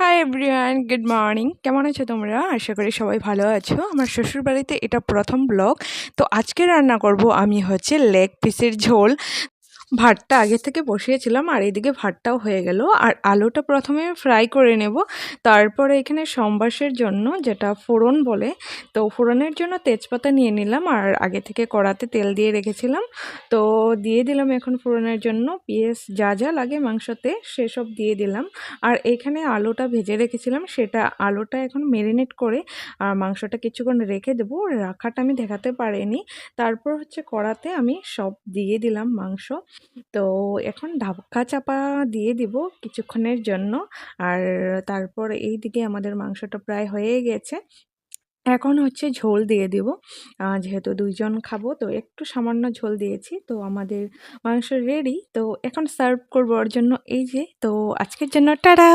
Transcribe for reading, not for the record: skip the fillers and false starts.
Hi everyone, good morning. কেমন আছো তোমরা? আশা করি সবাই ভালো আছো। আমার শ্বশুরবাড়িতে এটা প্রথম ব্লগ। তো আজকে রান্না করব আমি হচ্ছে লেগ পিসের ঝোল। ভাতটা আগে থেকে বসিয়েছিলাম আর এদিকে ভাতটাও হয়ে গেল। আর আলুটা প্রথমে ফ্রাই করে নেব, তারপরে এখানে সম্বাসের জন্য যেটা ফোড়ন বলে, তো ফোড়নের জন্য তেজপাতা নিয়ে নিলাম আর আগে থেকে কড়াতে তেল দিয়ে রেখেছিলাম। তো দিয়ে দিলাম এখন ফোড়নের জন্য পেঁয়াজ, যা যা লাগে মাংসতে সেসব দিয়ে দিলাম। আর এখানে আলুটা ভেজে রেখেছিলাম, সেটা আলুটা এখন ম্যারিনেট করে আর মাংসটা কিছুক্ষণ রেখে দেবো। রাখাটা আমি দেখাতে পারিনি। তারপর হচ্ছে কড়াতে আমি সব দিয়ে দিলাম মাংস। তো এখন ঢাকা চাপা দিয়ে দিব কিছুক্ষণের জন্য। আর তারপর এই দিকে আমাদের মাংসটা প্রায় হয়ে গেছে। এখন হচ্ছে ঝোল দিয়ে দিব। যেহেতু ২ জন খাবো তো একটু সামান্য ঝোল দিয়েছি। তো আমাদের মাংস রেডি। তো এখন সার্ভ করব ওর জন্য। এই যে, তো আজকের জন্য টাটা!